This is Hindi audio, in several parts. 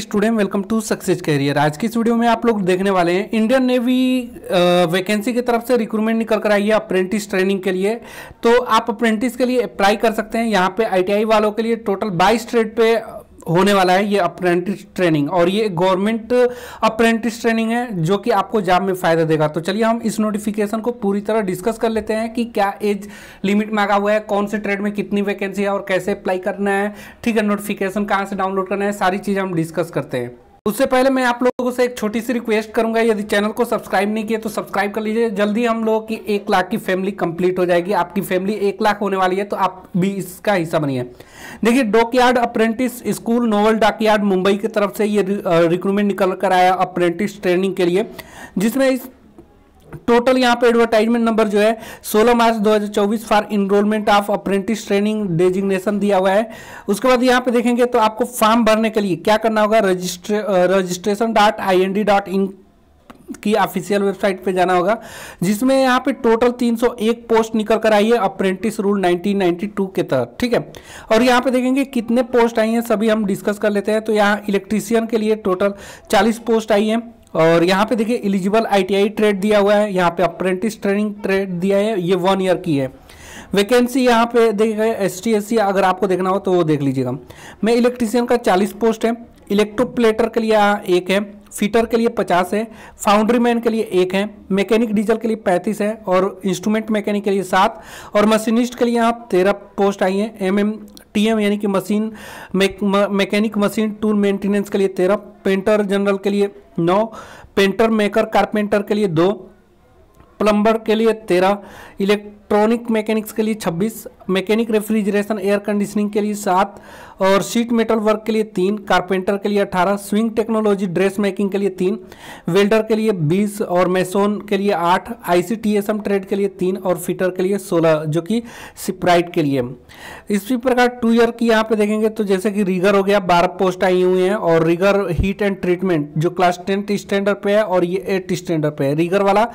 Student welcome to success career. आज की इस वीडियो में आप लोग देखने वाले हैं इंडियन नेवी वैकेंसी की तरफ से रिक्रूटमेंट निकल कर आई है अप्रेंटिस ट्रेनिंग के लिए। तो आप अप्रेंटिस के लिए अप्लाई कर सकते हैं। यहाँ पे आईटीआई वालों के लिए टोटल 22 ट्रेड पे होने वाला है ये अप्रेंटिस ट्रेनिंग, और ये गवर्नमेंट अप्रेंटिस ट्रेनिंग है जो कि आपको जॉब में फायदा देगा। तो चलिए हम इस नोटिफिकेशन को पूरी तरह डिस्कस कर लेते हैं कि क्या एज लिमिट मांगा हुआ है, कौन से ट्रेड में कितनी वैकेंसी है और कैसे अप्लाई करना है। ठीक है, नोटिफिकेशन कहाँ से डाउनलोड करना है, सारी चीज़ हम डिस्कस करते हैं। उससे पहले मैं आप लोगों से एक छोटी सी रिक्वेस्ट करूंगा, यदि चैनल को सब्सक्राइब नहीं किए तो सब्सक्राइब कर लीजिए। जल्दी हम लोगों की 1 लाख की फैमिली कंप्लीट हो जाएगी। आपकी फैमिली 1 लाख होने वाली है, तो आप भी इसका हिस्सा बनिए। देखिए, dockyard apprentice school novel dockyard Mumbai की तरफ से ये रिक्रूटमेंट निकल कर आया अप्रेंटिस ट्रेनिंग के लिए, जिसमें इस टोटल यहाँ पे एडवर्टाइजमेंट नंबर जो है 16 March 2024 for enrolment of apprentice training designation दिया हुआ है। उसके बाद यहाँ पे देखेंगे तो आपको फॉर्म भरने के लिए क्या करना होगा, registration.ind.in की ऑफिशियल वेबसाइट पे जाना होगा, जिसमें यहाँ पे टोटल 301 पोस्ट निकल कर आई है अप्रेंटिस रूल 1992 के तहत। ठीक है, और यहाँ पे देखेंगे कितने पोस्ट आई हैं सभी हम डिस्कस कर लेते हैं। तो यहाँ इलेक्ट्रीशियन के लिए टोटल 40 पोस्ट आई हैं, और यहाँ पे देखिए एलिजिबल आईटीआई ट्रेड दिया हुआ है, यहाँ पे अप्रेंटिस ट्रेनिंग ट्रेड दिया है, ये 1 ईयर की है। वैकेंसी यहाँ पे देखिएगा ST SC अगर आपको देखना हो तो वो देख लीजिएगा। मैं इलेक्ट्रीशियन का 40 पोस्ट है, इलेक्ट्रोप्लेटर के लिए 1 है, फिटर के लिए 50 है, फाउंड्री मैन के लिए 1 है, मैकेनिक डीजल के लिए 35 है, और इंस्ट्रूमेंट मैकेनिक के लिए 7, और मशीनिस्ट के लिए यहाँ 13 पोस्ट आई हैं। MMTM यानी कि machine mechanic machine tool maintenance के लिए 13, पेंटर जनरल के लिए 9, पेंटर मेकर कारपेंटर के लिए 2, प्लम्बर के लिए 13, इलेक्ट्रॉनिक मैकेनिक्स के लिए 26, मैकेनिक रेफ्रिजरेशन एयर कंडीशनिंग के लिए 7, और शीट मेटल वर्क के लिए 3, कारपेंटर के लिए 18, स्विंग टेक्नोलॉजी ड्रेस मेकिंग के लिए 3, वेल्डर के लिए 20, और मैसोन के लिए 8, ICTSM ट्रेड के लिए 3, और फिटर के लिए 16 जो कि सिपराइट के लिए। इसी प्रकार 2 ईयर की यहाँ पे देखेंगे तो जैसे कि रीगर हो गया 12 पोस्ट आई हुई हैं, और रीगर हीट एंड ट्रीटमेंट जो क्लास 10 स्टैंडर्ड पे है और ये 8 स्टैंडर्ड पे है। रीगर वाला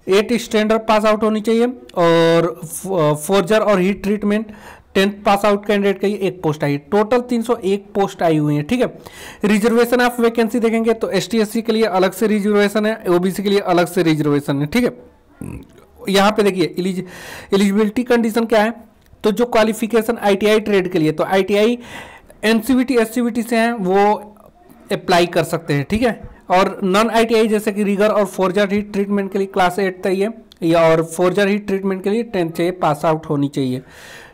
8 स्टैंडर्ड पास आउट होनी चाहिए, और फोर्जर और heat treatment 10th pass out candidate के लिए 1 पोस्ट आई। टोटल 301 पोस्ट आई हुई है। ठीक है, रिजर्वेशन ऑफ वैकेंसी देखेंगे तो ST SC के लिए अलग से रिजर्वेशन है, OBC के लिए अलग से रिजर्वेशन है। ठीक है, यहाँ पे देखिए एलिजिबिलिटी कंडीशन क्या है, तो जो क्वालिफिकेशन ITI ट्रेड के लिए, तो ITI NCVT SCVT से हैं वो अप्लाई कर सकते हैं। ठीक है, और नॉन ITI जैसे कि रीगर और फोर्जर हीट ट्रीटमेंट के लिए क्लास 8 चाहिए, या और फोर्जर हीट ट्रीटमेंट के लिए 10 चाहिए, पास आउट होनी चाहिए।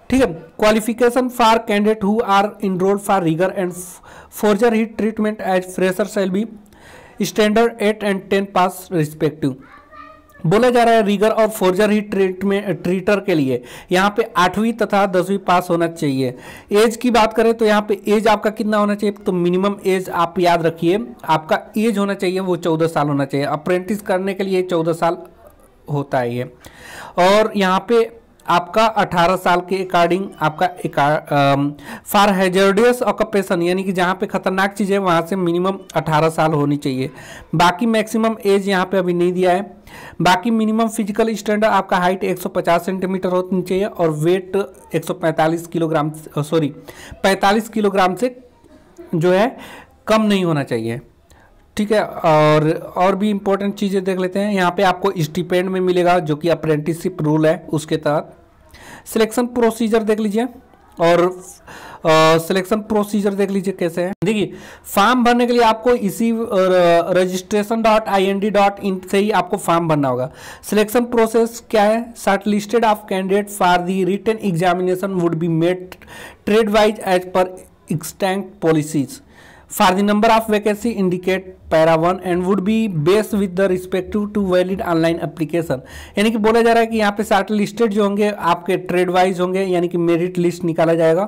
ठीक है, qualification for candidate who are enrolled for rigger and forger heat treatment as fresher shall be standard 8 and 10 pass respective. बोला जा रहा है रीगर और फोर्जर हीट ट्रीटर के लिए यहाँ पे 8वीं तथा 10वीं पास होना चाहिए। एज की बात करें तो यहाँ पे एज आपका कितना होना चाहिए, तो मिनिमम एज आप याद रखिए, आपका एज होना चाहिए वो 14 साल होना चाहिए। अप्रेंटिस करने के लिए 14 साल होता है ये, और यहाँ पे आपका 18 साल के अकॉर्डिंग आपका फॉर हैजर्डियस ऑक्यूपेशन यानी कि जहाँ पे खतरनाक चीज़ है वहाँ से मिनिमम 18 साल होनी चाहिए। बाकी मैक्सिमम एज यहाँ पे अभी नहीं दिया है। बाकी मिनिमम फिजिकल स्टैंडर्ड आपका हाइट 150 सेंटीमीटर होनी चाहिए, और वेट 45 किलोग्राम से जो है कम नहीं होना चाहिए। ठीक है, और भी इंपॉर्टेंट चीज़ें देख लेते हैं। यहाँ पे आपको स्टिपेंड में मिलेगा जो कि अप्रेंटिसशिप रूल है उसके तहत। सिलेक्शन प्रोसीजर देख लीजिए, और सिलेक्शन प्रोसीजर देख लीजिए कैसे है। देखिए, फॉर्म भरने के लिए आपको इसी registration.ind.in से ही आपको फॉर्म भरना होगा। सिलेक्शन प्रोसेस क्या है, short listed of candidate for the written examination would be made trade wise as per extant policies for the number of vacancy indicate para 1 and would be based with the respective to valid online application। यानी कि बोला जा रहा है कि यहाँ पे शॉर्ट लिस्टेड जो होंगे आपके ट्रेड वाइज होंगे, यानी कि मेरिट लिस्ट निकाला जाएगा।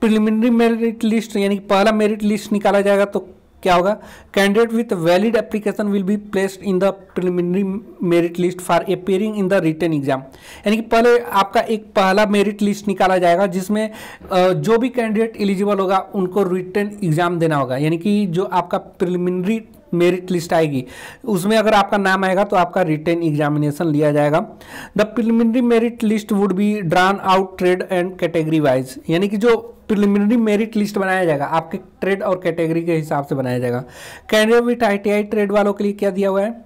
प्रिलिमिनरी मेरिट लिस्ट यानी कि पहला मेरिट लिस्ट निकाला जाएगा तो क्या होगा, candidate with valid application will be placed in the preliminary merit list for appearing in the written exam. यानी कि पहले आपका एक पहला मेरिट लिस्ट निकाला जाएगा जिसमें जो भी कैंडिडेट एलिजिबल होगा उनको रिटन एग्जाम देना होगा। यानी कि जो आपका प्रिलिमिनरी मेरिट लिस्ट आएगी, उसमें अगर आपका नाम आएगा तो आपका रिटेन एग्जामिनेशन लिया जाएगा। The preliminary merit list would be drawn out trade and category wise, यानी कि जो प्रिलिमिनरी मेरिट लिस्ट बनाया जाएगा आपके ट्रेड और कैटेगरी के हिसाब से बनाया जाएगा। कैंडिडेट विथ ITI ट्रेड वालों के लिए क्या दिया हुआ है,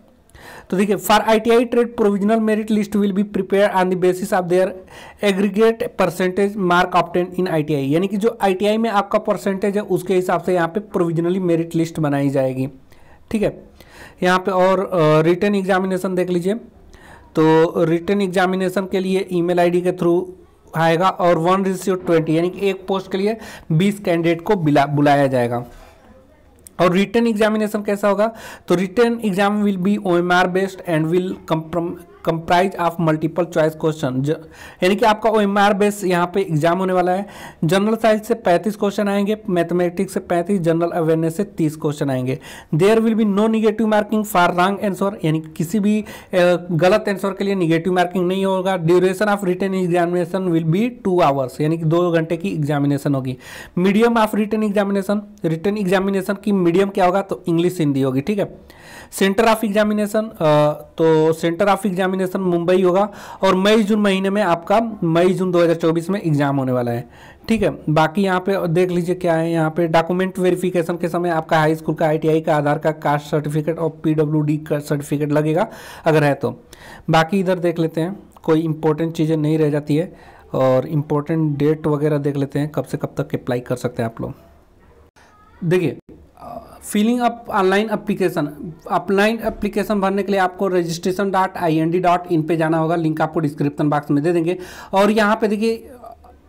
तो देखिए for ITI trade provisional merit list will be prepare on the basis of their aggregate percentage mark obtain in ITI, यानी कि जो ITI में आपका परसेंटेज है उसके हिसाब से यहाँ पे प्रोविजनली मेरिट लिस्ट बनाई जाएगी। ठीक है, यहाँ पे और रिटन एग्जामिनेशन देख लीजिए, तो रिटन एग्जामिनेशन के लिए ईमेल ID के थ्रू आएगा और 1:20, यानी कि एक पोस्ट के लिए 20 कैंडिडेट को बुलाया जाएगा। और रिटन एग्जामिनेशन कैसा होगा, तो written exam will be OMR based and will comprise of multiple choice question, यानी कि आपका OMR बेस्ड यहाँ पे एग्जाम होने वाला है। जनरल साइंस से 35 क्वेश्चन आएंगे, मैथमेटिक्स से 35, जनरल अवेयरनेस से 30 क्वेश्चन आएंगे। There will be no negative marking for wrong answer, यानी कि किसी भी गलत आंसर के लिए निगेटिव मार्किंग नहीं होगा। Duration of written examination will be 2 hours, यानी कि 2 घंटे की एग्जामिनेशन होगी। मीडियम ऑफ रिटन एग्जामिनेशन की मीडियम क्या होगा, तो इंग्लिश हिंदी होगी। ठीक है, सेंटर ऑफ एग्जामिनेशन, तो सेंटर ऑफ एग्जामिनेशन मुंबई होगा और मई जून महीने में आपका मई जून 2024 में एग्जाम होने वाला है। ठीक है, बाकी यहाँ पे देख लीजिए क्या है, यहाँ पे डॉक्यूमेंट वेरिफिकेशन के समय आपका हाई स्कूल का ITI का आधार का कास्ट सर्टिफिकेट और PWD का सर्टिफिकेट लगेगा अगर है तो। बाकी इधर देख लेते हैं, कोई इंपॉर्टेंट चीज़ें नहीं रह जाती है, और इम्पोर्टेंट डेट वगैरह देख लेते हैं कब से कब तक अप्लाई कर सकते हैं आप लोग। देखिए फिलिंग अप ऑनलाइन एप्लीकेशन भरने के लिए आपको registration.ind.in पे जाना होगा, लिंक आपको डिस्क्रिप्शन बॉक्स में दे देंगे। और यहाँ पे देखिए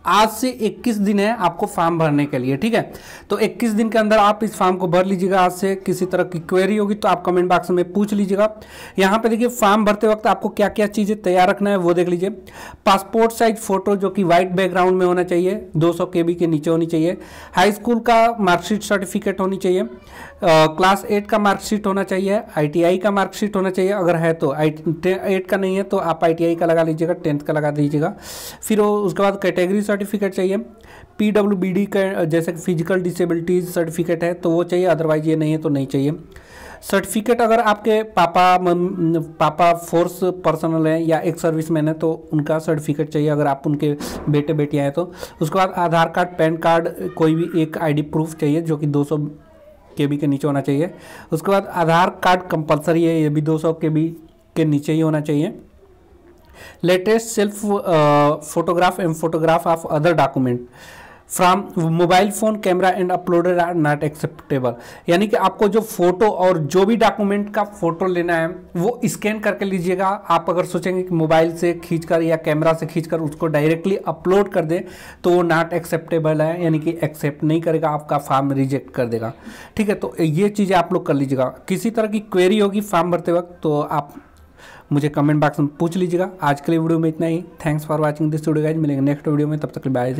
आज से 21 दिन है आपको फॉर्म भरने के लिए। ठीक है, तो 21 दिन के अंदर आप इस फॉर्म को भर लीजिएगा। आज से किसी तरह की क्वेरी होगी तो आप कमेंट बॉक्स में पूछ लीजिएगा। यहाँ पे देखिए फॉर्म भरते वक्त आपको क्या क्या चीज़ें तैयार रखना है वो देख लीजिए। पासपोर्ट साइज फोटो जो कि वाइट बैकग्राउंड में होना चाहिए, 200 KB के नीचे होनी चाहिए। हाई स्कूल का मार्कशीट सर्टिफिकेट होनी चाहिए, क्लास 8 का मार्कशीट होना चाहिए, ITI का मार्कशीट होना चाहिए अगर है तो। 8 का नहीं है तो आप ITI का लगा लीजिएगा, 10th का लगा दीजिएगा। फिर उसके बाद कैटेगरी सर्टिफिकेट चाहिए, PWD का जैसे फिजिकल डिसेबिलिटीज सर्टिफिकेट है तो वो चाहिए, अदरवाइज ये नहीं है तो नहीं चाहिए। सर्टिफिकेट अगर आपके पापा फोर्स पर्सनल हैं या एक सर्विसमैन है तो उनका सर्टिफिकेट चाहिए, अगर आप उनके बेटे बेटियां हैं तो। उसके बाद आधार कार्ड, पैन कार्ड, कोई भी एक ID प्रूफ चाहिए जो कि 200 KB के नीचे होना चाहिए। उसके बाद आधार कार्ड कंपलसरी है, ये भी 200 KB के नीचे ही होना चाहिए। Latest self photograph and photograph of other document from mobile phone camera and uploaded are not acceptable, यानी कि आपको जो फोटो और जो भी डॉक्यूमेंट का फोटो लेना है वो स्कैन करके लीजिएगा। आप अगर सोचेंगे कि मोबाइल से खींचकर या कैमरा से खींचकर उसको डायरेक्टली अपलोड कर दें तो वो नॉट एक्सेप्टेबल है, यानी कि एक्सेप्ट नहीं करेगा, आपका फॉर्म रिजेक्ट कर देगा। ठीक है, तो ये चीज़ें आप लोग कर लीजिएगा। किसी तरह की क्वेरी होगी फॉर्म भरते वक्त तो आप मुझे कमेंट बॉक्स में पूछ लीजिएगा। आज के लिए वीडियो में इतना ही। Thanks for watching this video guys, मिलेंगे नेक्स्ट वीडियो में, तब तक बाय।